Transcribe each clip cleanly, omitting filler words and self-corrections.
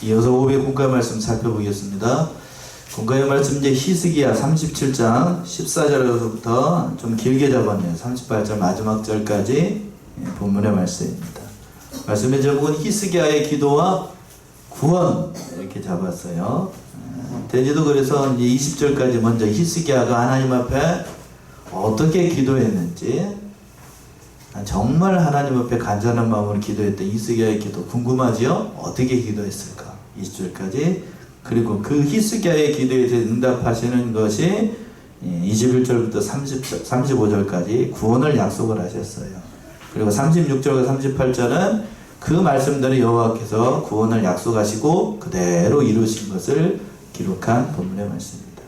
이어서 500 말씀 살펴보겠습니다. 공과의 말씀 이제 히스기야 37장 14절에서부터 좀 길게 잡았네요. 38절 마지막 절까지 본문의 말씀입니다. 말씀의 제목은 히스기야의 기도와 구원 이렇게 잡았어요. 대지도 그래서 이제 20절까지 먼저 히스기야가 하나님 앞에 어떻게 기도했는지, 정말 하나님 앞에 간절한 마음으로 기도했던 히스기야의 기도 궁금하지요? 어떻게 기도했을까? 20절까지. 그리고 그 히스기야의 기도에 대해 응답하시는 것이 21절부터 35절까지 구원을 약속을 하셨어요. 그리고 36절과 38절은 그 말씀대로 여호와께서 구원을 약속하시고 그대로 이루신 것을 기록한 본문의 말씀입니다.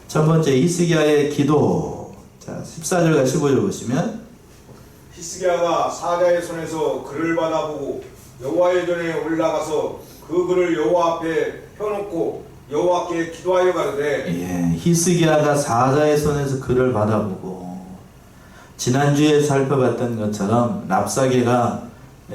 첫 번째 히스기야의 기도. 자, 14절과 15절 보시면 히스기야가 사자의 손에서 글을 받아보고 여호와의 전에 올라가서 그 글을 여호와 앞에 펴놓고 여호와께 기도하여 가로되, 히스기야가 사자의 손에서 글을 받아보고, 지난주에 살펴봤던 것처럼 랍사게가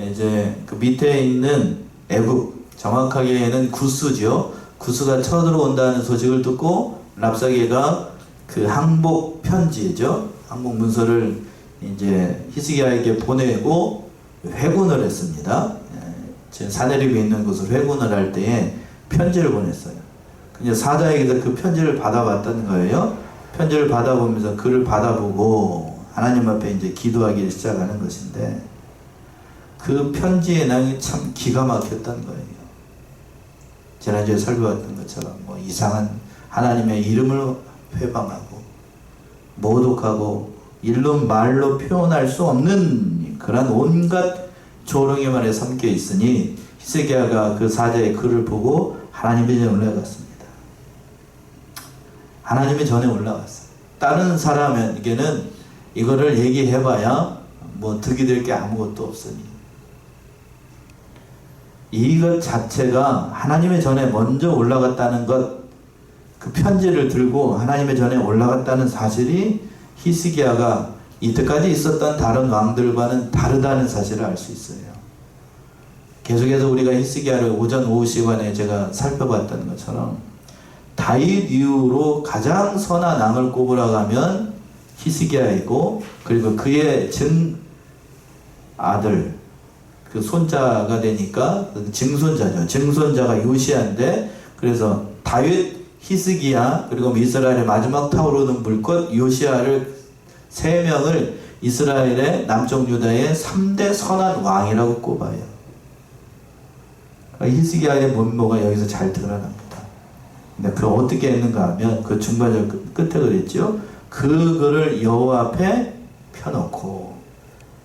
이제 그 밑에 있는 애굽, 정확하게는 구스죠. 구스가 쳐들어온다는 소식을 듣고 랍사게가 그 항복 편지죠. 항복 문서를 이제 히스기야에게 보내고 회군을 했습니다. 지금 사내립에 있는 곳을 회군을 할 때에 편지를 보냈어요. 이제 사자에게서 그 편지를 받아봤다는 거예요. 편지를 받아보면서 글을 받아보고 하나님 앞에 이제 기도하기 시작하는 것인데, 그 편지의 내용이 참 기가 막혔던 거예요. 지난주에 살펴봤던 것처럼 뭐 이상한 하나님의 이름을 회방하고 모독하고 일로 말로 표현할 수 없는 그런 온갖 조롱의 말에 삼켜 있으니 히스기야가 그 사자의 글을 보고 하나님의 전에 올라갔습니다. 하나님의 전에 올라갔어요. 다른 사람에게는 이거를 얘기해봐야 뭐 득이 될 게 아무것도 없으니, 이것 자체가 하나님의 전에 먼저 올라갔다는 것, 그 편지를 들고 하나님의 전에 올라갔다는 사실이 히스기야가 이때까지 있었던 다른 왕들과는 다르다는 사실을 알 수 있어요. 계속해서 우리가 히스기야를 오전 오후 시간에 제가 살펴봤던 것처럼 다윗 이후로 가장 선한 왕을 꼽으라고 하면 히스기야이고, 그리고 그의 아들, 그 손자가 되니까 증손자죠. 증손자가 요시야인데, 그래서 다윗, 히스기야, 그리고 이스라엘의 마지막 타오르는 불꽃 요시야를 세 명을 이스라엘의 남쪽 유다의 3대 선한 왕이라고 꼽아요. 히스기야의 면모가 여기서 잘 드러납니다. 근데 그 어떻게 했는가 하면 그 중반절 끝에 그랬죠. 그 글을 여호와 앞에 펴놓고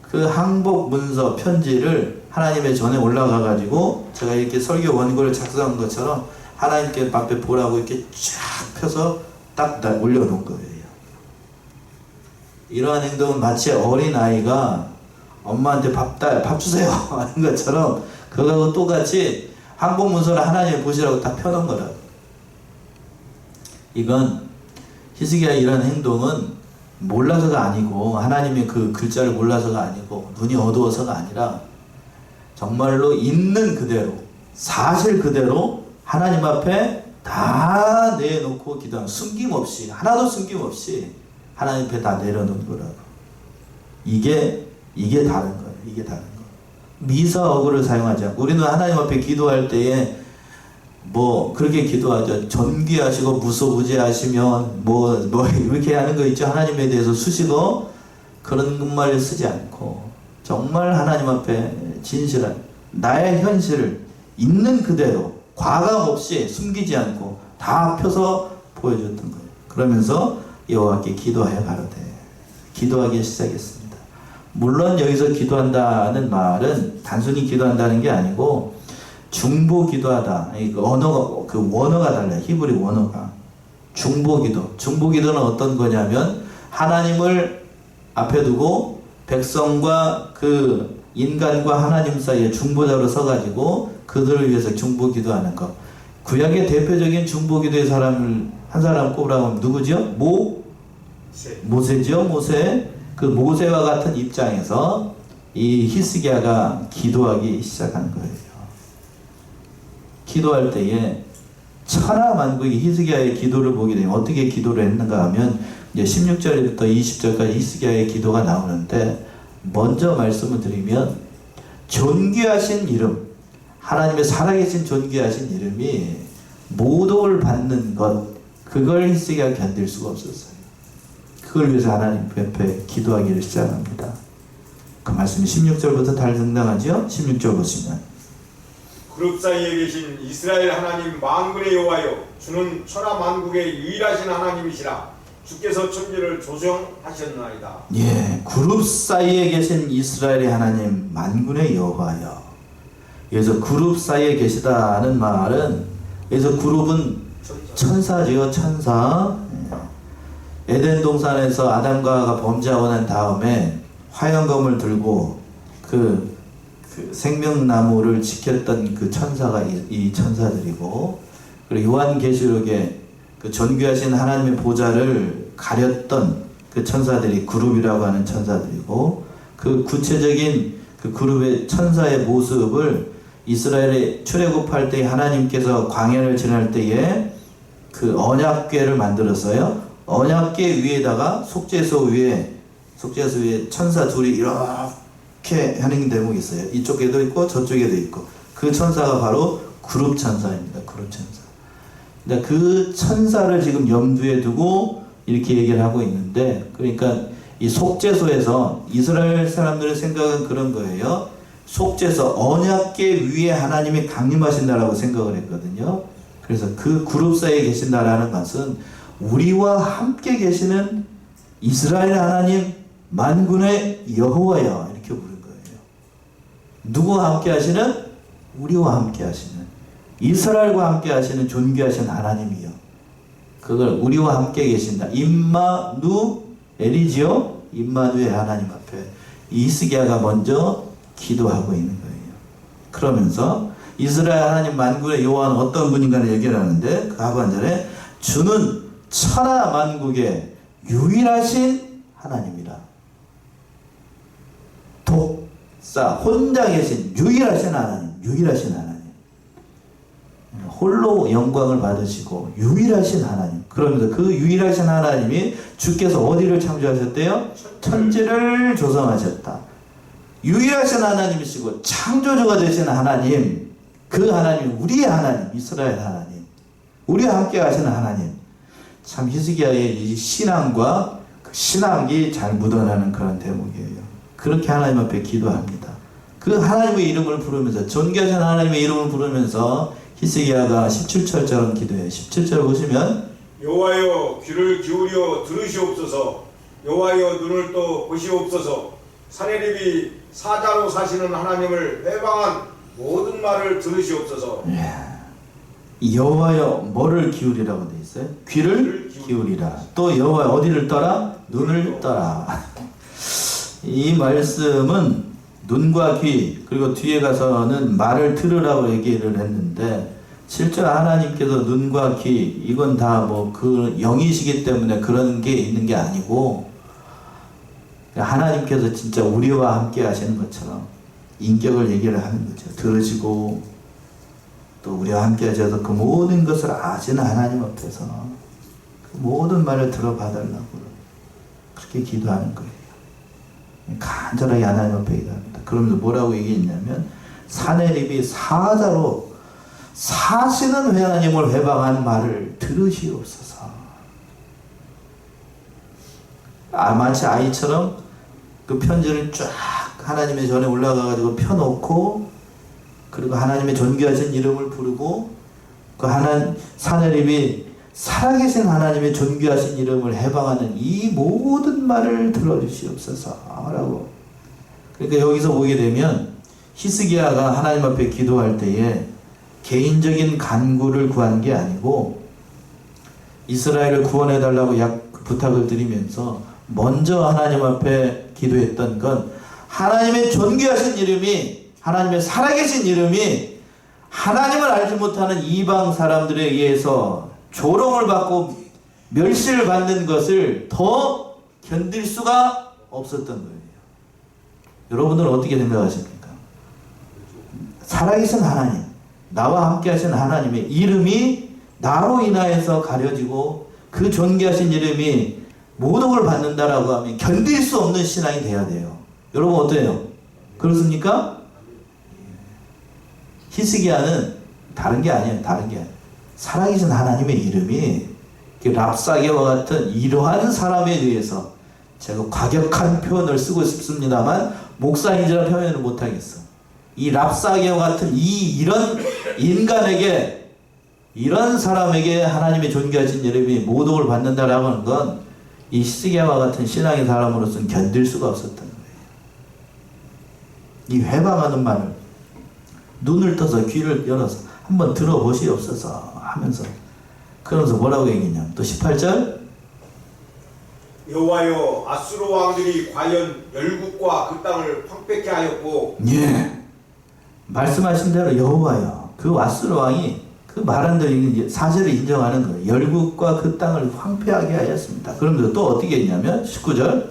그 항복 문서 편지를 하나님의 전에 올라가 가지고, 제가 이렇게 설교 원고를 작성한 것처럼 하나님께 앞에 보라고 이렇게 쫙 펴서 딱 올려놓은 거예요. 이러한 행동은 마치 어린아이가 엄마한테 밥 주세요 하는 것처럼 그거하고 똑같이 항복 문서를 하나님이 보시라고 다 펴놓은 거라고. 이건 히스기야의 이런 행동은 몰라서가 아니고, 하나님의 그 글자를 몰라서가 아니고, 눈이 어두워서가 아니라 정말로 있는 그대로, 사실 그대로 하나님 앞에 다 내놓고 기도하는, 숨김없이, 하나도 숨김없이 하나님 앞에 다 내려놓은 거라고. 이게 다른 거예요. 이게 다른 거. 미사어구를 사용하지 않고, 우리는 하나님 앞에 기도할 때에 뭐 그렇게 기도하죠. 존귀하시고 무소부지하시면 뭐 이렇게 하는 거 있죠. 하나님에 대해서 수식어, 그런 말을 쓰지 않고 정말 하나님 앞에 진실한 나의 현실을 있는 그대로 과감 없이 숨기지 않고 다 펴서 보여줬던 거예요. 그러면서 여호와께 기도하여 가로되, 기도하기 시작했습니다. 물론 여기서 기도한다는 말은 단순히 기도한다는 게 아니고 중보 기도하다. 언어가, 그 원어가 달라요. 히브리 원어가. 중보 기도. 중보 기도는 어떤 거냐면 하나님을 앞에 두고 백성과 그 인간과 하나님 사이에 중보자로 서가지고 그들을 위해서 중보 기도하는 것. 구약의 대표적인 중보 기도의 사람을 한 사람 꼽으라고 하면 누구죠? 모세죠. 모세. 그 모세와 같은 입장에서 이 히스기야가 기도하기 시작한 거예요. 기도할 때에 천하만국이 히스기야의 기도를 보게 되면 어떻게 기도를 했는가 하면 이제 16절부터 20절까지 히스기야의 기도가 나오는데, 먼저 말씀을 드리면 존귀하신 이름, 하나님의 살아계신 존귀하신 이름이 모독을 받는 것, 그걸 히스기야가 견딜 수가 없었어요. 그걸 위해서 하나님 앞에 기도하기를 시작합니다. 그 말씀이 16절부터 잘 등장하죠? 16절 보시면 그룹 사이에 계신 이스라엘 하나님 만군의 여호와여, 주는 천하 만국의 유일하신 하나님이시라. 주께서 천지를 조정하셨나이다. 예, 그룹 사이에 계신 이스라엘의 하나님 만군의 여호와여. 그래서 그룹 사이에 계시다는 말은, 그래서 그룹은 천사지요, 천사. 에덴 동산에서 아담과 하와가 범죄하고 난 다음에 화영검을 들고 그 생명나무를 지켰던 그 천사가 이 천사들이고, 그리고 요한계시록에 그 존귀하신 하나님의 보좌를 가렸던 그 천사들이 그룹이라고 하는 천사들이고, 그 구체적인 그 그룹의 천사의 모습을 이스라엘에 출애굽할 때 하나님께서 광야를 지날 때에 그 언약궤를 만들었어요. 언약궤 위에다가 속죄소 위에 천사 둘이 이렇게 하는 대목이 있어요. 이쪽에도 있고 저쪽에도 있고, 그 천사가 바로 그룹 천사입니다. 그룹 천사. 그러니까 그 천사를 지금 염두에 두고 이렇게 얘기를 하고 있는데, 그러니까 이 속죄소에서 이스라엘 사람들의 생각은 그런 거예요. 속죄소 언약궤 위에 하나님이 강림하신다라고 생각을 했거든요. 그래서 그 그룹 사이에 계신다라는 것은 우리와 함께 계시는 이스라엘 하나님 만군의 여호와여, 이렇게 부른 거예요. 누구와 함께 하시는? 우리와 함께 하시는, 이스라엘과 함께 하시는 존귀하신 하나님이요. 그걸 우리와 함께 계신다. 임마누엘이지요. 임마누엘 하나님 앞에 히스기야가 먼저 기도하고 있는 거예요. 그러면서 이스라엘 하나님 만군의 여호와는 어떤 분인가를 얘기를 하는데, 그 하반절에 주는 천하 만국의 유일하신 하나님이라. 독사 혼자 계신 유일하신 하나님, 유일하신 하나님, 홀로 영광을 받으시고 유일하신 하나님. 그러면서 그 유일하신 하나님이 주께서 어디를 창조하셨대요? 천지를 조성하셨다. 유일하신 하나님이시고 창조주가 되신 하나님, 그 하나님, 우리의 하나님, 이스라엘 하나님, 우리와 함께 하시는 하나님. 참 히스기야의 이 신앙과 그 신앙이 잘 묻어나는 그런 대목이에요. 그렇게 하나님 앞에 기도합니다. 그 하나님의 이름을 부르면서, 존귀하신 하나님의 이름을 부르면서 히스기야가 17절처럼 기도해요. 17절 보시면 여호와여, 귀를 기울여 들으시옵소서. 여호와여, 눈을 떠 보시옵소서. 사내립이 사자로 사시는 하나님을 해방한 모든 말을 들으시옵소서. 여호와여, 뭐를 기울이라고 돼 있어요? 귀를 기울이라. 또 여호와 어디를 떠라? 눈을 떠라. 이 말씀은 눈과 귀, 그리고 뒤에 가서는 말을 들으라고 얘기를 했는데, 실제로 하나님께서 눈과 귀, 이건 다 뭐 그 영이시기 때문에 그런 게 있는 게 아니고, 하나님께서 진짜 우리와 함께 하시는 것처럼 인격을 얘기를 하는 거죠. 들으시고 또 우리와 함께 하셔서 그 모든 것을 아시는 하나님 앞에서 그 모든 말을 들어봐달라고 그렇게 기도하는 거예요. 간절하게 하나님 앞에 기도합니다. 그러면서 뭐라고 얘기했냐면, 사내립이 사자로 사시는 하나님을 회방한 말을 들으시옵소서. 마치 아이처럼 그 편지를 쫙 하나님의 전에 올라가가지고 펴놓고, 그리고 하나님의 존귀하신 이름을 부르고, 그 사내립이 살아계신 하나님의 존귀하신 이름을 해방하는 이 모든 말을 들어주시옵소서 라고. 그러니까 여기서 보게 되면 히스기야가 하나님 앞에 기도할 때에 개인적인 간구를 구한 게 아니고, 이스라엘을 구원해달라고 부탁을 드리면서 먼저 하나님 앞에 기도했던 건, 하나님의 존귀하신 이름이, 하나님의 살아계신 이름이 하나님을 알지 못하는 이방 사람들에 의해서 조롱을 받고 멸시를 받는 것을 더 견딜 수가 없었던 거예요. 여러분들은 어떻게 생각하십니까? 살아계신 하나님, 나와 함께 하신 하나님의 이름이 나로 인하여서 가려지고 그 존귀하신 이름이 모독을 받는다라고 하면 견딜 수 없는 신앙이 돼야 돼요. 여러분 어때요? 그렇습니까? 히스기야는 다른 게 아니에요. 다른 게 아니에요. 살아계신 하나님의 이름이 랍사게와 같은 이러한 사람에 의해서, 제가 과격한 표현을 쓰고 싶습니다만 목사인지라 표현을 못하겠어. 이 랍사게와 같은 이런 인간에게, 이런 사람에게 하나님의 존귀하신 이름이 모독을 받는다라고 하는 건 이 히스기야와 같은 신앙의 사람으로서는 견딜 수가 없었던 거예요. 이 회방하는 말을 눈을 떠서 귀를 열어서 한번 들어보시옵소서 하면서, 그러면서 뭐라고 얘기했냐면 또 18절, 여호와여, 아수르 왕들이 과연 열국과 그 땅을 황폐케 하였고, 예, 말씀하신 대로 여호와여, 그 아수르 왕이 그 말한 대로 사실을 인정하는 거예요. 열국과 그 땅을 황폐하게 하였습니다. 그러면서 또 어떻게 했냐면 19절,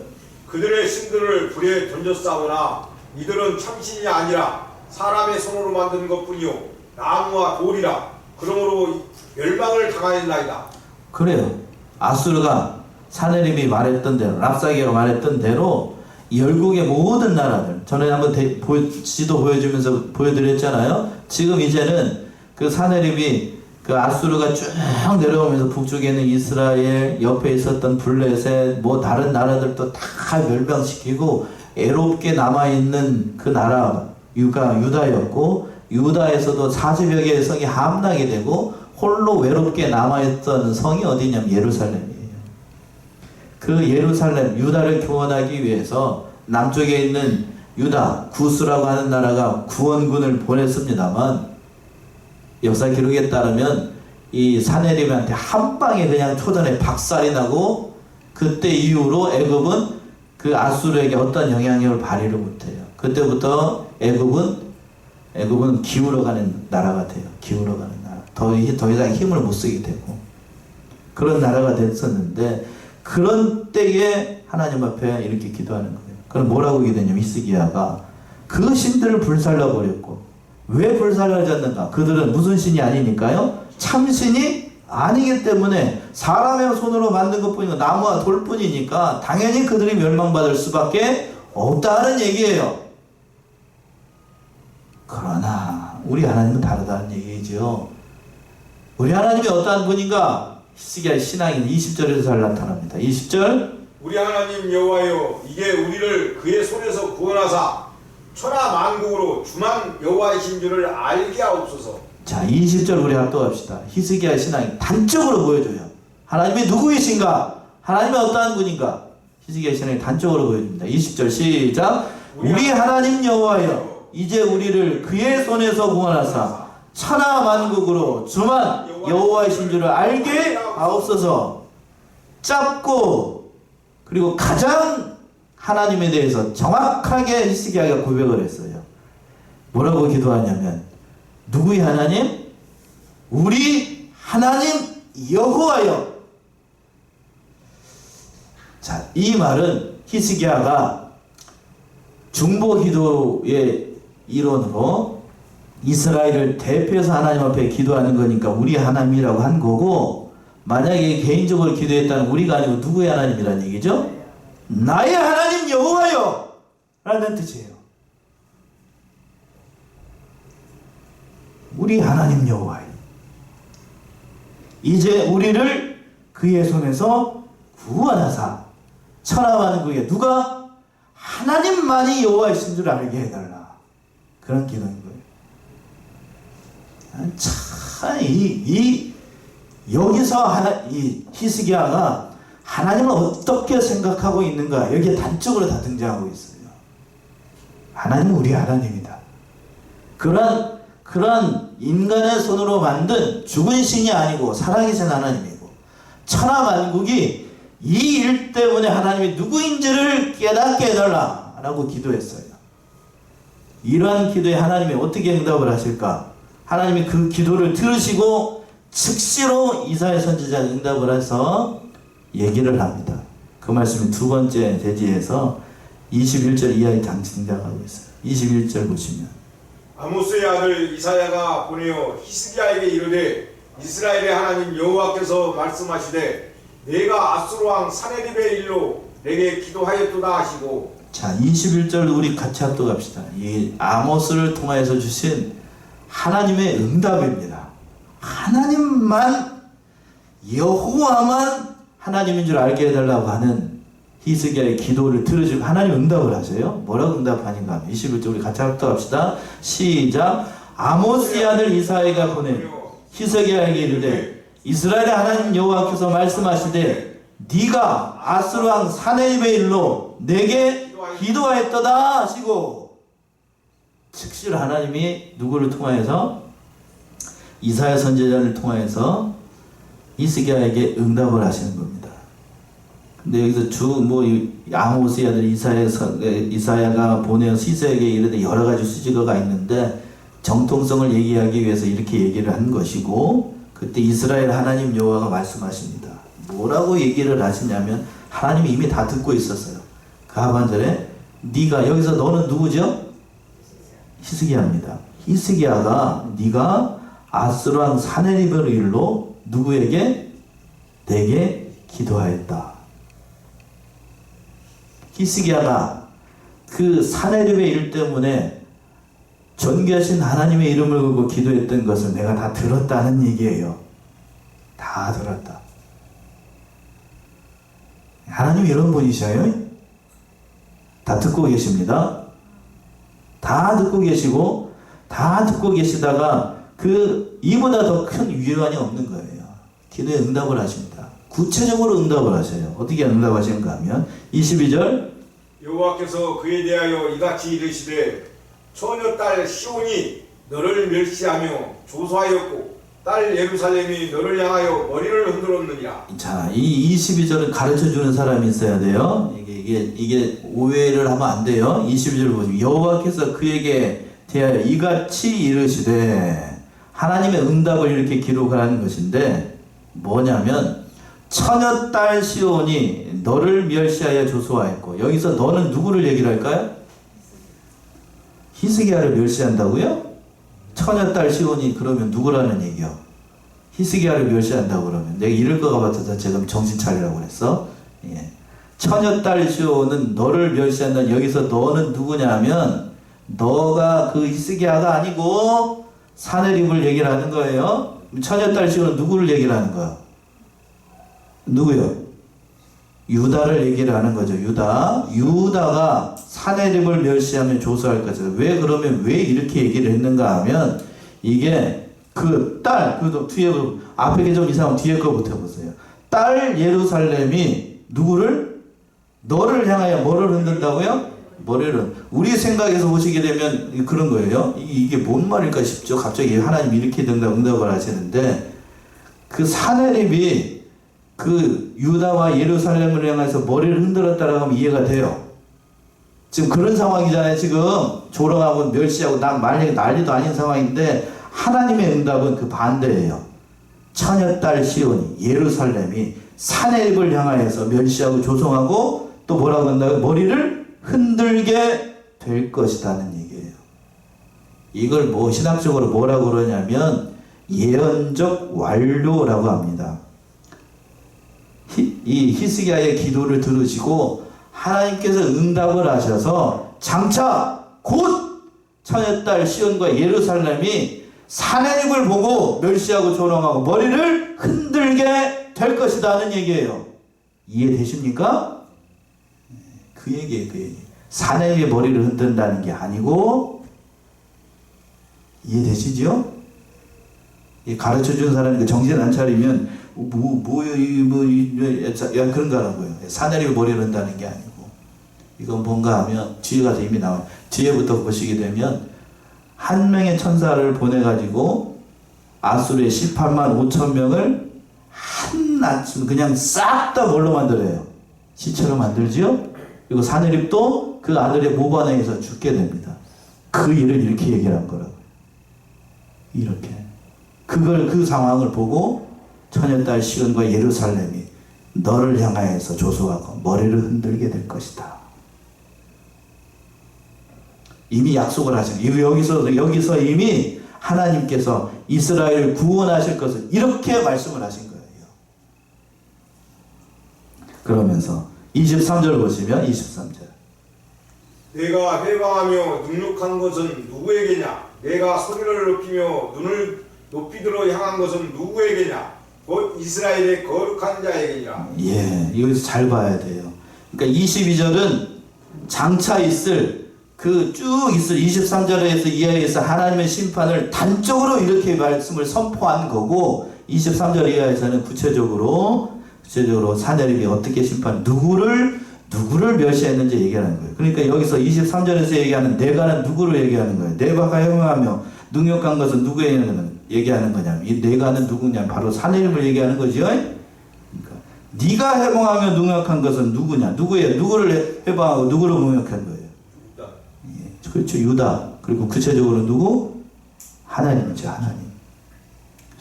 그들의 신들을 불에 던졌사오나 이들은 참신이 아니라 사람의 손으로 만든 것뿐이요 나무와 돌이라. 그러므로 멸망을 당하였나이다. 그래요. 아수르가 사네립이 말했던 대로, 랍사게가 말했던 대로 열국의 모든 나라들, 전에 한번 지도 보여주면서 보여드렸잖아요. 지금 이제는 그 사네립이, 그 아수르가 쭉 내려오면서 북쪽에 있는 이스라엘, 옆에 있었던 블레셋, 뭐 다른 나라들도 다 멸망시키고 애롭게 남아있는 그 나라 유다였고, 유다에서도 40여 개의 성이 함락이 되고 홀로 외롭게 남아있던 성이 어디냐면 예루살렘이에요. 그 예루살렘, 유다를 교환하기 위해서 남쪽에 있는 유다, 구스라고 하는 나라가 구원군을 보냈습니다만, 역사 기록에 따르면 이 사네립한테 한 방에 그냥 초전에 박살이 나고, 그때 이후로 애굽은 그 아수르에게 어떤 영향력을 발휘를 못해요. 그때부터 애굽은 기울어가는 나라가 돼요. 기울어가는 나라. 더 이상 힘을 못 쓰게 되고 그런 나라가 됐었는데, 그런 때에 하나님 앞에 이렇게 기도하는 거예요. 그럼 뭐라고 기도했냐면, 히스기야가 그 신들을 불살라버렸고, 왜 불살라졌는가? 그들은 무슨 신이 아니니까요? 참신이 아니기 때문에, 사람의 손으로 만든 것뿐이고 나무와 돌뿐이니까 당연히 그들이 멸망받을 수밖에 없다는 얘기예요. 그러나 우리 하나님은 다르다는 얘기죠. 우리 하나님이 어떠한 분인가? 히스기야의 신앙이 20절에서 잘 나타납니다. 20절, 우리 하나님 여호와여, 이게 우리를 그의 손에서 구원하사 천하 만국으로 주만 여호와이신 줄을 알게 하옵소서. 자, 20절 우리 합독합시다. 히스기야의 신앙이 단적으로 보여줘요. 하나님이 누구이신가? 하나님이 어떠한 분인가? 히스기야의 신앙이 단적으로 보여줍니다. 20절 시작. 우리 하나님 여호와여, 이제 우리를 그의 손에서 구원하사 천하 만국으로 주만 여호와이신 줄을 알게 하옵소서. 짧고 그리고 가장 하나님에 대해서 정확하게 히스기야가 고백을 했어요. 뭐라고 기도하냐면, 누구의 하나님? 우리 하나님 여호와여. 자, 이 말은 히스기야가 중보 기도의 일원으로 이스라엘을 대표해서 하나님 앞에 기도하는 거니까 우리 하나님이라고 한 거고, 만약에 개인적으로 기도했다는 우리가 아니고 누구의 하나님이라는 얘기죠? 나의 하나님 여호와여 라는 뜻이에요. 우리 하나님 여호와여, 이제 우리를 그의 손에서 구원하사 천하 만국에, 누가? 하나님만이 여호와이신 줄 알게 해달라. 그런 기도인 거예요. 참, 여기서 이 히스기야가 하나님을 어떻게 생각하고 있는가, 여기에 단적으로 다 등장하고 있어요. 하나님은 우리 하나님이다. 그런 인간의 손으로 만든 죽은 신이 아니고 살아계신 하나님이고, 천하 만국이 이 일 때문에 하나님이 누구인지를 깨닫게 해달라 라고 기도했어요. 이러한 기도에 하나님이 어떻게 응답을 하실까? 하나님이 그 기도를 들으시고 즉시로 이사야 선지자가 응답을 해서 얘기를 합니다. 그 말씀이 두 번째 대지에서 21절 이하에 등장하고 있어요. 21절 보시면, 아모스의 아들 이사야가 보내어 히스기야에게 이르되 이스라엘의 하나님 여호와께서 말씀하시되 내가 아수르 왕 사네립의 일로 내게 기도하였도다 하시고. 자, 21절 우리 같이 합독합시다. 이 아모스를 통하여서 주신 하나님의 응답입니다. 하나님만, 여호와만 하나님인 줄 알게 해달라고 하는 히스기야의 기도를 들으시고 하나님 응답을 하세요. 뭐라고 응답하는가 하면 21절 우리 같이 합독합시다. 시작. 아모스의 아들 이사야가 보낸 히스기야에게 이르되 이스라엘의 하나님 여호와께서 말씀하시되 네가 아수르 왕 사네립의 일로 내게 기도하였도다 하시고. 즉시 하나님이 누구를 통하여서? 이사야 선지자를 통하여서 히스기야에게 응답을 하시는 겁니다. 근데 여기서 아모스의 아들 이사야가 보내어 히스기야에게 이르되 여러 가지 수식어가 있는데 정통성을 얘기하기 위해서 이렇게 얘기를 한 것이고, 그때 이스라엘 하나님 여호와가 말씀하십니다. 뭐라고 얘기를 하시냐면 하나님이 이미 다 듣고 있었어요. 그 하반절에 네가, 여기서 너는 누구죠? 히스기야입니다. 히스기야가 네가 아수르 왕 사네립의 일로 누구에게? 내게 기도하였다. 히스기야가 그 사네립의 일 때문에 존귀하신 하나님의 이름을 걸고 기도했던 것을 내가 다 들었다는 얘기예요. 다 들었다. 하나님 이런 분이셔요. 다 듣고 계십니다. 다 듣고 계시고, 다 듣고 계시다가 이보다 더 큰 위안이 없는 거예요. 기도에 응답을 하십니다. 구체적으로 응답을 하셔요. 어떻게 응답하시는가 하면 22절 여호와께서 그에 대하여 이같이 이르시되 처녀 딸 시온이 너를 멸시하며 조소하였고 딸 예루살렘이 너를 향하여 머리를 흔들었느니라. 자, 이 22절을 가르쳐주는 사람이 있어야 돼요. 이게 오해를 하면 안 돼요. 22절 보시면 여호와께서 그에게 대하여 이같이 이르시되, 하나님의 응답을 이렇게 기록을 하는 것인데 뭐냐면 처녀 딸 시온이 너를 멸시하여 조소하였고, 여기서 너는 누구를 얘기를 할까요? 히스기야를 멸시한다고요? 처녀 딸 시온이 그러면 누구라는 얘기요? 히스기야를 멸시한다고 그러면 내가 이럴 것 같아서 제가 정신 차리라고 그랬어. 예. 처녀 딸 시온은 너를 멸시한다. 여기서 너는 누구냐면 너가 그 히스기야가 아니고 사네립을 얘기를 하는 거예요. 처녀 딸 시온은 누구를 얘기를 하는 거야? 누구요? 유다를 얘기를 하는 거죠. 유다가 사네립을 멸시하면 조소할 것이다. 왜 이렇게 얘기를 했는가 하면, 이게 그 딸, 그 뒤에, 앞에 게 좀 이상하면 뒤에 거부터 해보세요. 딸 예루살렘이 너를 향하여 뭐를 흔든다고요? 머리를. 우리 생각에서 보시게 되면 그런 거예요. 이게 뭔 말일까 싶죠. 갑자기 하나님이 이렇게 응답을 하시는데, 그 사네립이 그 유다와 예루살렘을 향해서 머리를 흔들었다라고 하면 이해가 돼요. 지금 그런 상황이잖아요. 지금 조롱하고 멸시하고 난리도 아닌 상황인데, 하나님의 응답은 그 반대예요. 처녀딸 시온이, 예루살렘이 사네립을 향하여서 멸시하고 조롱하고 또 뭐라고 한다고요? 머리를 흔들게 될 것이라는 얘기예요. 이걸 신학적으로 뭐라고 그러냐면 예언적 완료라고 합니다. 이 히스기야의 기도를 들으시고 하나님께서 응답을 하셔서 장차 곧 처녀딸 시온과 예루살렘이 사네립을 보고 멸시하고 조롱하고 머리를 흔들게 될 것이라는 얘기예요. 이해되십니까? 그 얘기예요. 그 얘기. 사내의 머리를 흔든다는 게 아니고, 이해되시죠? 가르쳐준 사람이 정신 안 차리면 그런 거라고요. 사내의 머리를 흔다는 게 아니고, 이건 뭔가 하면 뒤에 가서 이미 나와요. 뒤에부터 보시게 되면 한 명의 천사를 보내가지고 아수르의 18만 5천 명을 한 아침 그냥 싹 다 뭘로 만들어요? 시체로 만들지요? 그리고 사내립도 그 아들의 모반에 의해서 죽게 됩니다. 그 일을 이렇게 얘기를 한 거라고요. 이렇게. 그 상황을 보고 처녀딸 시온과 예루살렘이 너를 향하여서 조소하고 머리를 흔들게 될 것이다. 이미 약속을 하신 거예요. 여기서 이미 하나님께서 이스라엘을 구원하실 것을 이렇게 말씀을 하신 거예요. 그러면서 23절 보시면 23절. 내가 해방하며 능력한 것은 누구에게냐? 내가 소리를 높이며 눈을 높이 들어 향한 것은 누구에게냐? 곧 이스라엘의 거룩한 자에게니라. 예, 이거 잘 봐야 돼요. 그러니까 22절은 장차 있을 그 쭉 있을 23절에서 이하에서 하나님의 심판을 단적으로 이렇게 말씀을 선포한 거고, 23절 이하에서는 구체적으로 사내립이 어떻게 누구를 멸시했는지 얘기하는 거예요. 그러니까 여기서 23절에서 얘기하는 내가는 누구를 얘기하는 거예요. 내가 행하며 능력한 것은 누구에게 얘기하는 거냐면, 이 내가는 누구냐, 바로 사내립을 얘기하는 거죠. 그러니까 네가 해방하며 능력한 것은 누구냐, 누구를 해방하고 누구를 능력한 거예요. 예, 그렇죠, 유다. 그리고 구체적으로 누구? 하나님이죠, 하나님.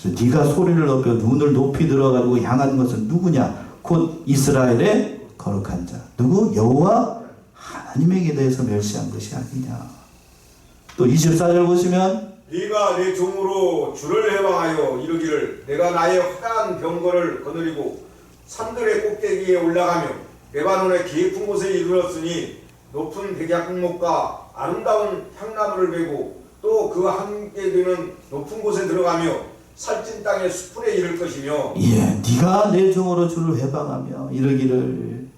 그래서 네가 소리를 높여 눈을 높이 들어가지고 향한 것은 누구냐? 곧 이스라엘의 거룩한 자. 누구? 여호와 하나님에게 대해서 멸시한 것이 아니냐. 또 24절 보시면 네가 내 종으로 주를 해방하여 이르기를 내가 나의 허다한 병거를 거느리고 산들의 꼭대기에 올라가며 레바논의 깊은 곳에 이르렀으니 높은 백야목과 아름다운 향나무를 베고 또 그 함께 되는 높은 곳에 들어가며 살찐 땅의 수풀에 이를 것이며. 예, 네가 내 종으로 주를 해방하며 이르기를.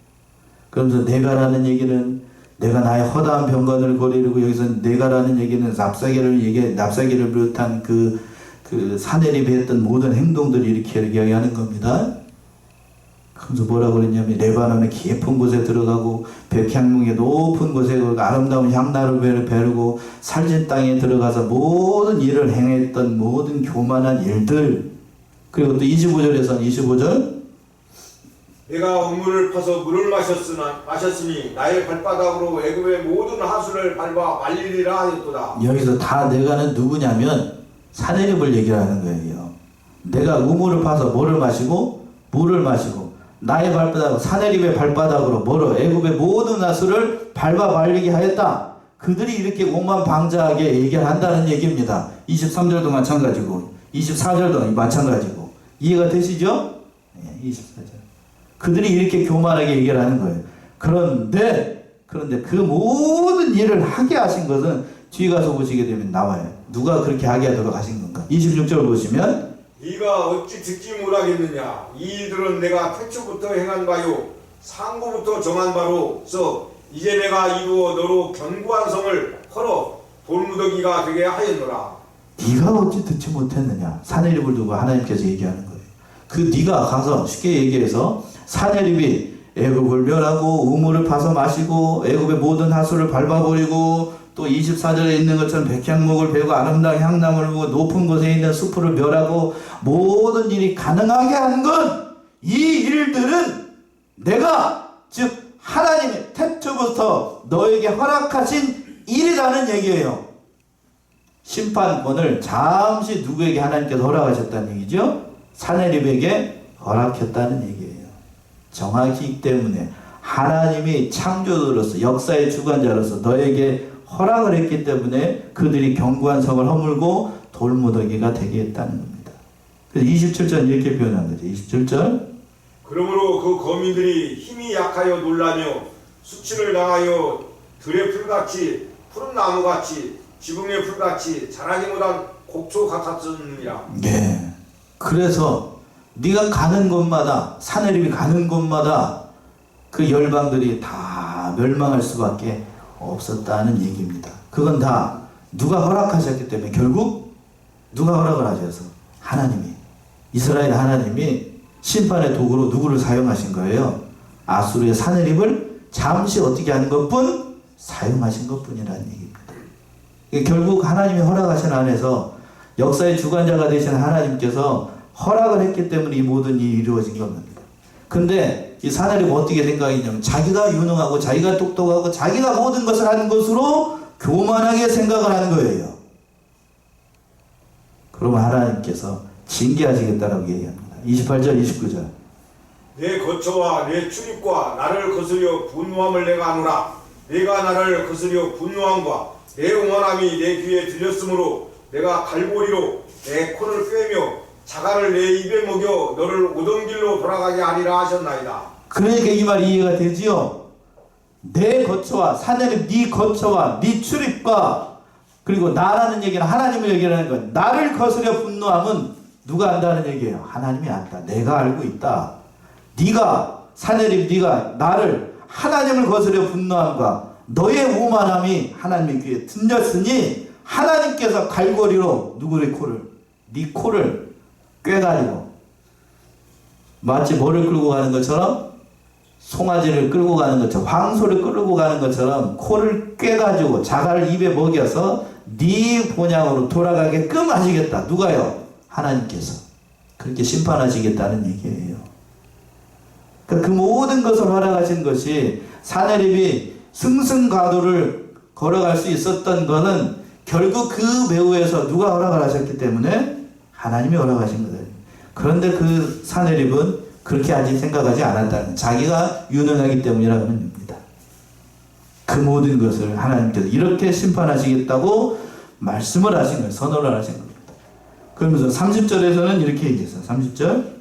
그러면서 내가라는 얘기는 내가 나의 허다한 병건을 거리고, 여기서 내가라는 얘기는 납사기를 비롯한 그 사내립이 했던 모든 행동들을 이렇게 얘기하는 겁니다. 그래서 뭐라고 그랬냐면 레바논의 깊은 곳에 들어가고 백향목의 높은 곳에 아름다운 향나루를 베르고 살진 땅에 들어가서 모든 일을 행했던 모든 교만한 일들. 그리고 또 25절 내가 우물을 파서 물을 마셨으니 나의 발바닥으로 애굽의 모든 하수를 밟아 말리리라 하였도다. 여기서 다 내가는 누구냐면 사내립을 얘기하는 거예요. 내가 우물을 파서 뭐를 마시고 물을 마시고 나의 발바닥, 사내립의 발바닥으로 애굽의 모든 하수를 밟아 말리게 하였다. 그들이 이렇게 오만방자하게 얘기를 한다는 얘기입니다. 23절도 마찬가지고 24절도 마찬가지고. 이해가 되시죠? 네, 24절. 그들이 이렇게 교만하게 얘기를 하는 거예요. 그런데 그 모든 일을 하게 하신 것은 뒤에 가서 보시게 되면 나와요. 누가 그렇게 하게 하도록 하신 건가? 26절 보시면 네가 어찌 듣지 못하겠느냐? 이 일들은 내가 태초부터 행한 바요 상고부터 정한 바로서 이제 내가 이루어 너로 견고한 성을 헐어 돌무더기가 되게 하였노라. 네가 어찌 듣지 못했느냐? 사내립을 두고 하나님께서 얘기하는 거예요. 그 네가 가서 쉽게 얘기해서 사내립이 애굽을 멸하고 우물을 파서 마시고 애굽의 모든 하수를 밟아버리고 또 24절에 있는 것처럼 백향목을 베고 아름다운 향나무를 보고 높은 곳에 있는 숲을 멸하고 모든 일이 가능하게 한 건, 이 일들은 내가 즉 하나님의 태초부터 너에게 허락하신 일이라는 얘기예요. 심판권을 잠시 누구에게 하나님께서 허락하셨다는 얘기죠? 사내립에게 허락했다는 얘기예요. 정확히 때문에 하나님이 창조자로서 역사의 주관자로서 너에게 허락을 했기 때문에 그들이 견고한 성을 허물고 돌무더기가 되게 했다는 겁니다. 그래서 27절 이렇게 표현한 거죠. 27절. 그러므로 그 거민들이 힘이 약하여 놀라며 수치를 당하여 들의 풀같이 푸른 나무같이 지붕의 풀같이 자라지 못한 곡초 같았느니라. 네. 그래서 네가 가는 곳마다, 사내립이 가는 곳마다 그 열방들이 다 멸망할 수밖에 없었다는 얘기입니다. 그건 다 누가 허락하셨기 때문에, 결국 누가 허락을 하셔서 하나님이, 이스라엘 하나님이 심판의 도구로 누구를 사용하신 거예요? 아수르의 사내립을 잠시 어떻게 하는 것뿐 사용하신 것뿐이라는 얘기입니다. 결국 하나님이 허락하신 안에서 역사의 주관자가 되신 하나님께서 허락을 했기 때문에 이 모든 일이 이루어진 겁니다. 근데 이 사내립은 어떻게 생각했냐면 자기가 유능하고 자기가 똑똑하고 자기가 모든 것을 하는 것으로 교만하게 생각을 하는 거예요. 그러면 하나님께서 징계하시겠다라고 얘기합니다. 28절 29절. 내 거처와 내 출입과 나를 거스려 분노함을 내가 아노라. 내가 나를 거스려 분노함과 내 원함이 내 귀에 들렸으므로 내가 갈고리로 내 코를 꿰며 자갈을 내 입에 먹여 너를 오던 길로 돌아가게 하리라 하셨나이다. 그러니까 이 말이 이해가 되지요. 내 거처와 사내는 네 거처와 네 출입과 그리고 나라는 얘기는 하나님을 얘기하는 건 나를 거스려 분노함은 누가 안다는 얘기예요. 하나님이 안다. 내가 알고 있다. 네가 사내립 네가 나를 하나님을 거스려 분노함과 너의 오만함이 하나님의 귀에 들렸으니 하나님께서 갈고리로 누구의 코를 네 코를 꿰가지고 마치 뭐를 끌고 가는 것처럼 송아지를 끌고 가는 것처럼 황소를 끌고 가는 것처럼 코를 꿰가지고 자갈을 입에 먹여서 네 본향으로 돌아가게끔 하시겠다. 누가요? 하나님께서 그렇게 심판하시겠다는 얘기예요. 그러니까 그 모든 것을 허락하신 것이 사내립이 승승가도를 걸어갈 수 있었던 것은 결국 그 배후에서 누가 허락을 하셨기 때문에 하나님이 허락하신 거예요. 그런데 그 사내립은 그렇게 아직 생각하지 않았다는 자기가 유능하기 때문이라고 하는 겁니다. 그 모든 것을 하나님께서 이렇게 심판하시겠다고 말씀을 하신 거예요. 선언을 하신 겁니다. 그러면서 30절에서는 이렇게 얘기했어요. 30절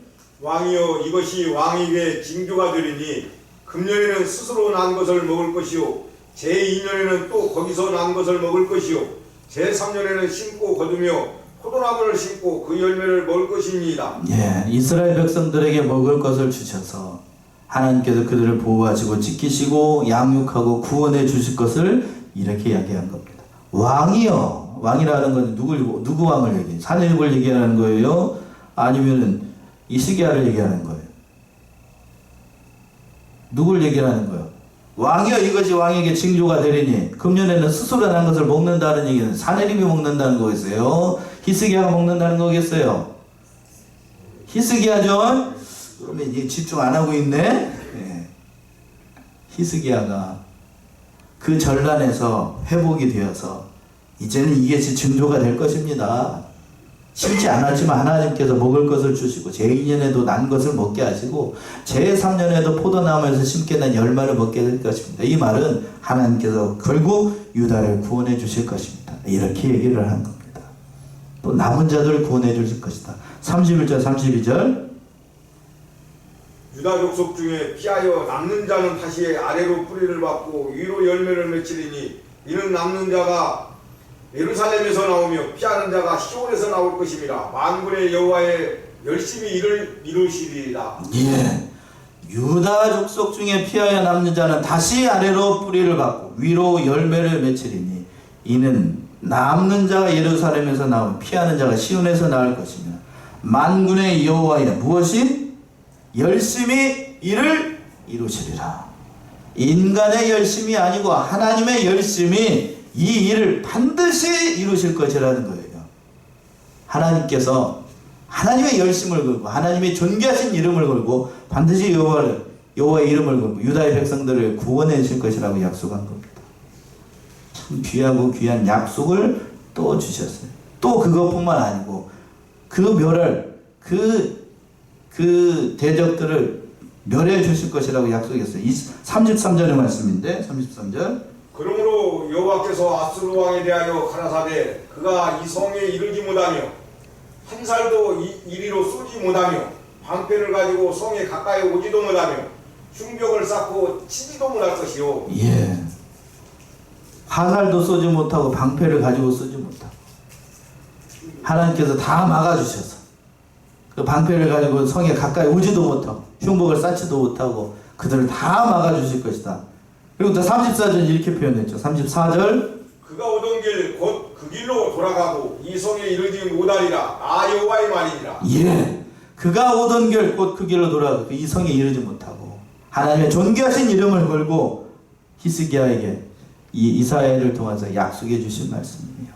왕이여 이것이 왕에게 징조가 되리니 금년에는 스스로 난 것을 먹을 것이요 제2년에는 또 거기서 난 것을 먹을 것이요 제3년에는 심고 거두며 포도나무를 심고 그 열매를 먹을 것입니다. 예, 이스라엘 백성들에게 먹을 것을 주셔서 하나님께서 그들을 보호하시고 지키시고 양육하고 구원해 주실 것을 이렇게 이야기한 겁니다. 왕이요. 왕이라는 건 누구 왕을 얘기해요? 사내립을 얘기하는 거예요? 아니면은 히스기야를 얘기하는 거예요? 누굴 얘기하는 거예요? 왕이여 이것이 왕에게 징조가 되리니 금년에는 스스로 난 것을 먹는다는 얘기는 사내립이 먹는다는 거겠어요? 히스기야가 먹는다는 거겠어요? 히스기야죠? 그러면 이제 집중 안 하고 있네? 예. 히스기야가 그 전란에서 회복이 되어서 이제는 이게 징조가 될 것입니다. 심지 않았지만 하나님께서 먹을 것을 주시고 제2년에도 난 것을 먹게 하시고 제3년에도 포도나무에서 심게 난 열매를 먹게 될 것입니다. 이 말은 하나님께서 결국 유다를 구원해 주실 것입니다. 이렇게 얘기를 한 겁니다. 또 남은 자들을 구원해 주실 것이다. 31절 32절 유다 족속 중에 피하여 남는 자는 다시 아래로 뿌리를 받고 위로 열매를 맺히리니 이는 남는 자가 예루살렘에서 나오며 피하는 자가 시온에서 나올 것입니다. 만군의 여호와의 열심히 일을 이루시리이다. 예, 유다 족속 중에 피하여 남는 자는 다시 아래로 뿌리를 받고 위로 열매를 맺히리니 이는 남는 자가 예루살렘에서 나오며 피하는 자가 시온에서 나올 것이며 만군의 여호와의 무엇이? 열심히 일을 이루시리라. 인간의 열심이 아니고 하나님의 열심이 이 일을 반드시 이루실 것이라는 거예요. 하나님께서 하나님의 열심을 걸고 하나님의 존귀하신 이름을 걸고 반드시 여호와의 이름을 걸고 유다의 백성들을 구원해 주실 것이라고 약속한 겁니다. 참 귀하고 귀한 약속을 또 주셨어요. 또 그것뿐만 아니고 그 멸을 그 대적들을 멸해 주실 것이라고 약속했어요. 33절의 말씀인데 33절 그러므로 여호와께서 아수르 왕에 대하여 가라사대 그가 이 성에 이르지 못하며 한 살도 이리로 쏘지 못하며 방패를 가지고 성에 가까이 오지도 못하며 흉벽을 쌓고 치지도 못할 것이요. 예. 화살도 쏘지 못하고 방패를 가지고 쏘지 못하고 하나님께서 다 막아주셔서 그 방패를 가지고 성에 가까이 오지도 못하고 흉복을 쌓지도 못하고 그들을 다 막아주실 것이다. 그리고 또 34절 이렇게 표현했죠. 34절 그가 오던 길 곧 그 길로 돌아가고 이 성에 이르지 못하리라. 나 여호와의 말이니라. 예, 그가 오던 길 곧 그 길로 돌아가고 이 성에 이르지 못하고 하나님의 존귀하신 이름을 걸고 히스기야에게 이 이사야를 통해서 약속해 주신 말씀이에요.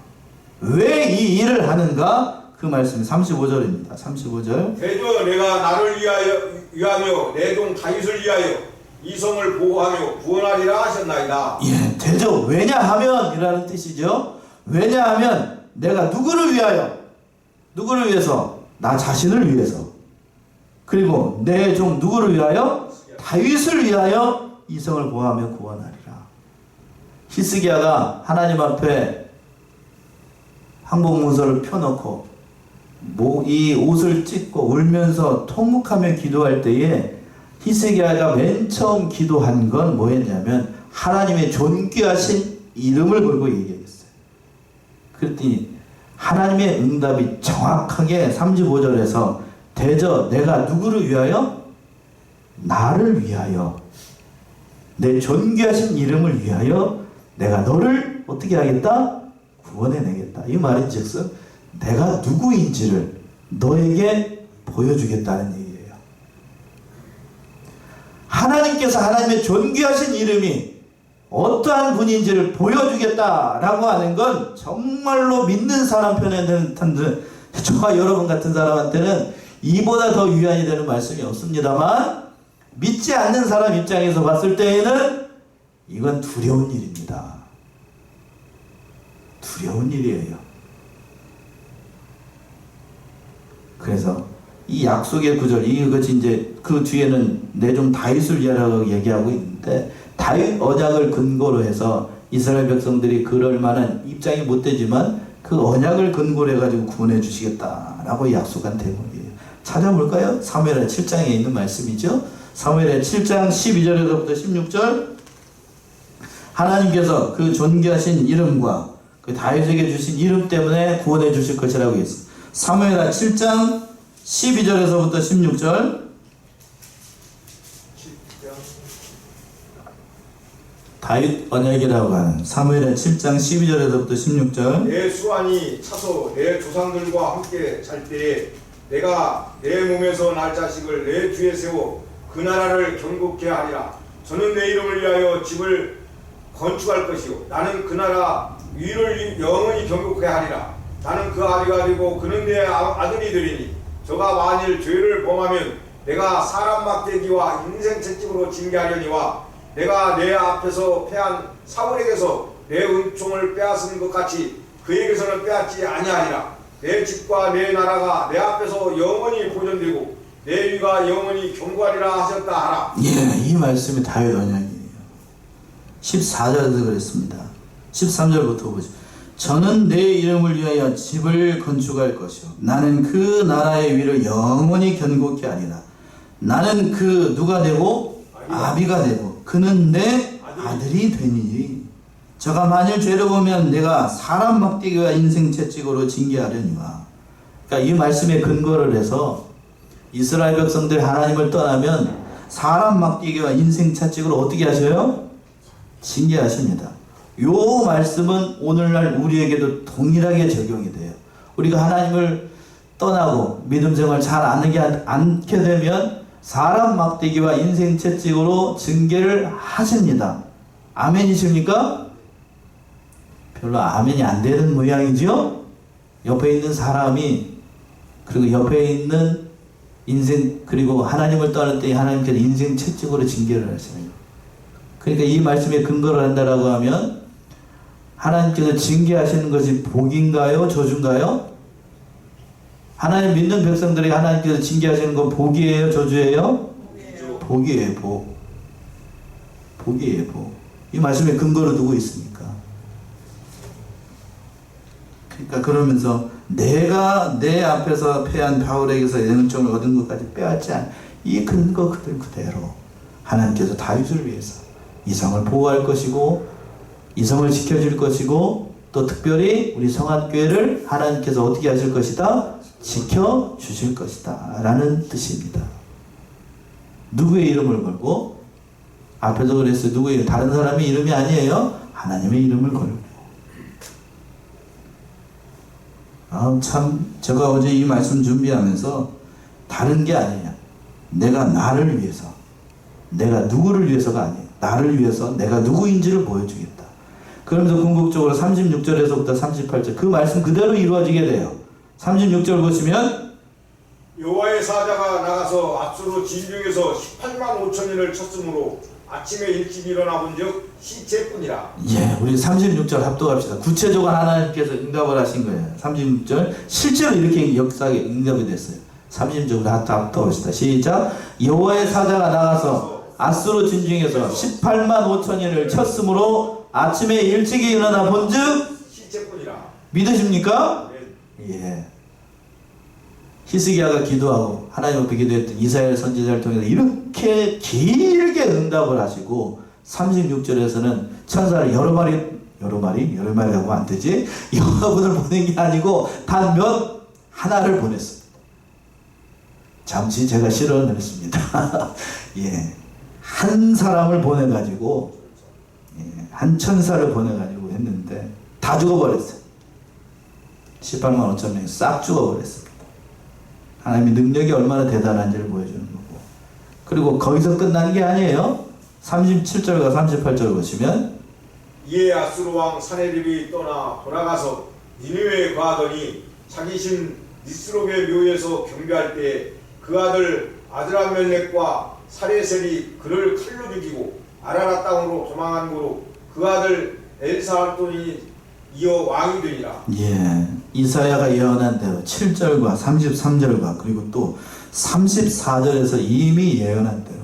왜 이 일을 하는가? 그 말씀이 35절입니다. 35절 대저 내가 나를 위하며 내 종 다윗을 위하여 이 성을 보호하며 구원하리라 하셨나이다. 예, 대저 왜냐하면 이라는 뜻이죠. 왜냐하면 내가 누구를 위하여? 누구를 위해서? 나 자신을 위해서. 그리고 내 종 누구를 위하여? 다윗을 위하여 이 성을 보호하며 구원하리라. 히스기야가 하나님 앞에 항복문서를 펴놓고 이 옷을 찢고 울면서 통곡하며 기도할 때에 히스기야가 맨 처음 기도한 건 뭐였냐면 하나님의 존귀하신 이름을 걸고 얘기했어요. 그랬더니 하나님의 응답이 정확하게 35절에서 대저 내가 누구를 위하여? 나를 위하여, 내 존귀하신 이름을 위하여 내가 너를 어떻게 하겠다? 구원해내겠다. 이 말인즉슨 내가 누구인지를 너에게 보여주겠다는 얘기예요. 하나님께서 하나님의 존귀하신 이름이 어떠한 분인지를 보여주겠다라고 하는 건 정말로 믿는 사람 편에 드는 저와 여러분 같은 사람한테는 이보다 더 유한이 되는 말씀이 없습니다만, 믿지 않는 사람 입장에서 봤을 때에는 이건 두려운 일입니다. 두려운 일이에요. 그래서 이 약속의 구절, 이것이 이제 그 뒤에는 내종 다윗을 위하라고 얘기하고 있는데, 다윗 언약을 근거로 해서 이스라엘 백성들이 그럴 만한 입장이 못 되지만 그 언약을 근거로 해가지고 구원해 주시겠다라고 약속한 대목이에요. 찾아볼까요? 사무엘하 7장에 있는 말씀이죠. 사무엘하 7장 12절에서부터 16절, 하나님께서 그 존귀하신 이름과 그 다윗에게 주신 이름 때문에 구원해 주실 것이라고 했습니다. 사무엘하 7장 12절에서부터 16절, 다윗 언약이라고 하는 사무엘하 7장 12절에서부터 16절. 내 수완이 차서 내 조상들과 함께 잘 때에 내가 내 몸에서 날 자식을 내 뒤에 세워 그 나라를 견고케 하리라. 저는 내 이름을 위하여 집을 건축할 것이요 나는 그 나라 위를 영원히 견고케 하리라. 나는 그 아비가 되고 그는 내 아들이 되리니 저가 만일 죄를 범하면 내가 사람 막대기와 인생 채찍으로 징계하려니와 내가 내 앞에서 패한 사울에게서 내 은총을 빼앗은 것 같이 그에게서는 빼앗지 아니하리라. 내 집과 내 나라가 내 앞에서 영원히 보존되고 내 위가 영원히 견고하리라 하셨다 하라. 예, 이 말씀이 다윗 언약이에요. 14절에서 그랬습니다. 13절부터 보시죠. 저는 내 이름을 위하여 집을 건축할 것이요 나는 그 나라의 위를 영원히 견고케 하리라. 나는 그 누가 되고 아비가 되고 그는 내 아들이 되니 저가 만일 죄를 보면 내가 사람 막대기와 인생 채찍으로 징계하려니와. 그러니까 이 말씀에 근거를 해서 이스라엘 백성들 하나님을 떠나면 사람 막대기와 인생 채찍으로 어떻게 하셔요? 징계하십니다. 요 말씀은 오늘날 우리에게도 동일하게 적용이 돼요. 우리가 하나님을 떠나고 믿음 생활 잘 않게 되면 사람 막대기와 인생 채찍으로 징계를 하십니다. 아멘이십니까? 별로 아멘이 안 되는 모양이죠? 옆에 있는 사람이, 그리고 옆에 있는 인생, 그리고 하나님을 떠날 때 하나님께서 인생 채찍으로 징계를 하시는. 그러니까 이 말씀에 근거를 한다라고 하면 하나님께서 징계하시는 것이 복인가요? 저주인가요? 하나님 믿는 백성들에게 하나님께서 징계하시는 건 복이에요? 저주예요? 복이에요. 복. 복이에요. 복. 이 말씀에 근거를 두고 있으니까. 그러니까 그러면서 내가 내 앞에서 패한 바울에게서 은총을 얻은 것까지 빼앗지 않아. 이 근거 그대로 하나님께서 다윗을 위해서 이성을 보호할 것이고 이성을 지켜줄 것이고 또 특별히 우리 성안교회를 하나님께서 어떻게 하실 것이다? 지켜주실 것이다 라는 뜻입니다. 누구의 이름을 걸고? 앞에서 그랬어요. 누구의, 다른 사람의 이름이 아니에요. 하나님의 이름을 걸고. 참 제가 어제 이 말씀 준비하면서 다른 게 아니냐, 내가 나를 위해서, 내가 누구를 위해서가 아니에요. 나를 위해서 내가 누구인지를 보여주겠다. 그러면서 궁극적으로 36절에서부터 38절 그 말씀 그대로 이루어지게 돼요. 36절 보시면 여호와의 사자가 나가서 압수로 진중에서 18만 5천인을 쳤으므로 아침에 일찍 일어나 본즉 시체뿐이라. 예, 우리 36절 합독합시다. 구체적으로 하나님께서 응답을 하신 거예요. 36절 실제로 이렇게 역사에 응답이 됐어요. 36절 합독합시다. 시작. 여호와의 사자가 나가서 아수르 진중에서 18만 5천인을 쳤으므로 아침에 일찍이 일어나 본즉 시체뿐이라. 믿으십니까? 아멘. 예. 히스기야가 기도하고 하나님 앞에 기도했던 이사야 선지자를 통해서 이렇게 길게 응답을 하시고 36절에서는 천사를 여러 마리라고 하면 안 되지. 여러분을 보낸 게 아니고 단 하나를 보냈습니다. 잠시 제가 실언을 했습니다. 예. 한 사람을 보내가지고, 예. 한 천사를 보내가지고 했는데 다 죽어버렸어요. 18만 5천 명이 싹 죽어버렸습니다. 하나님의 능력이 얼마나 대단한지를 보여주는 거고. 그리고 거기서 끝난 게 아니에요. 37절과 38절 보시면 이에 아수르 왕 사네립이 떠나 돌아가서 니느웨에 거하더니 자기 신 니스록의 묘에서 경배할 때 그 아들 아드람멜렉과 사레셀이 그를 칼로 죽이고 아라라 땅으로 도망한 고로 그 아들 엘사알돈이 이어 왕이 되니라. 예, 이사야가 예언한 대로 7절과 33절과 그리고 또 34절에서 이미 예언한 대로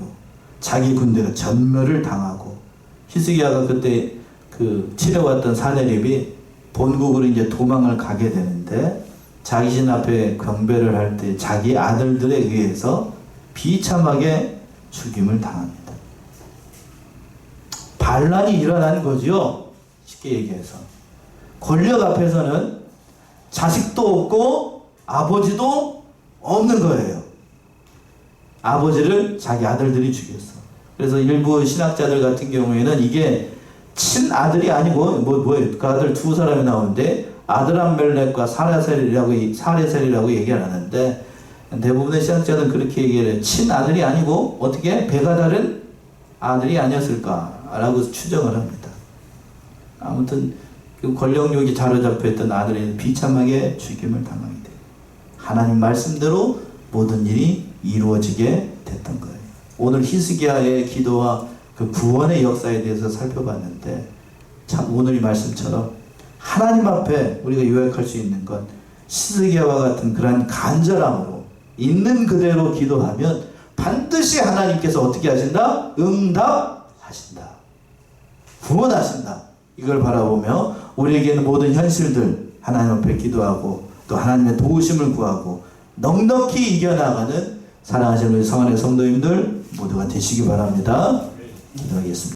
자기 군대가 전멸을 당하고 히스기야가 그때 그 치러왔던 사네립이 본국으로 이제 도망을 가게 되는데 자기 신 앞에 경배를 할 때 자기 아들들에 의해서 비참하게 죽임을 당합니다. 반란이 일어난 거죠. 쉽게 얘기해서. 권력 앞에서는 자식도 없고 아버지도 없는 거예요. 아버지를 자기 아들들이 죽였어. 그래서 일부 신학자들 같은 경우에는 이게 친아들이 아니고 뭐예요? 그 아들 두 사람이 나오는데 아드람멜렉과 사레셀이라고 얘기를 하는데 대부분의 신학자들은 그렇게 얘기를 해요. 친아들이 아니고 어떻게 배가 다른 아들이 아니었을까라고 추정을 합니다. 아무튼 그 권력욕이 자로잡혀있던 아들이 비참하게 죽임을 당하게 돼요. 하나님 말씀대로 모든 일이 이루어지게 됐던 거예요. 오늘 히스기야의 기도와 그 구원의 역사에 대해서 살펴봤는데 참 오늘 이 말씀처럼 하나님 앞에 우리가 요약할 수 있는 건 히스기야와 같은 그러한 간절함으로 있는 그대로 기도하면 반드시 하나님께서 어떻게 하신다? 응답하신다. 구원하신다. 이걸 바라보며 우리에게는 모든 현실들 하나님 앞에 기도하고 또 하나님의 도우심을 구하고 넉넉히 이겨나가는 사랑하시는 우리 성안의 성도님들 모두가 되시기 바랍니다. 기도하겠습니다.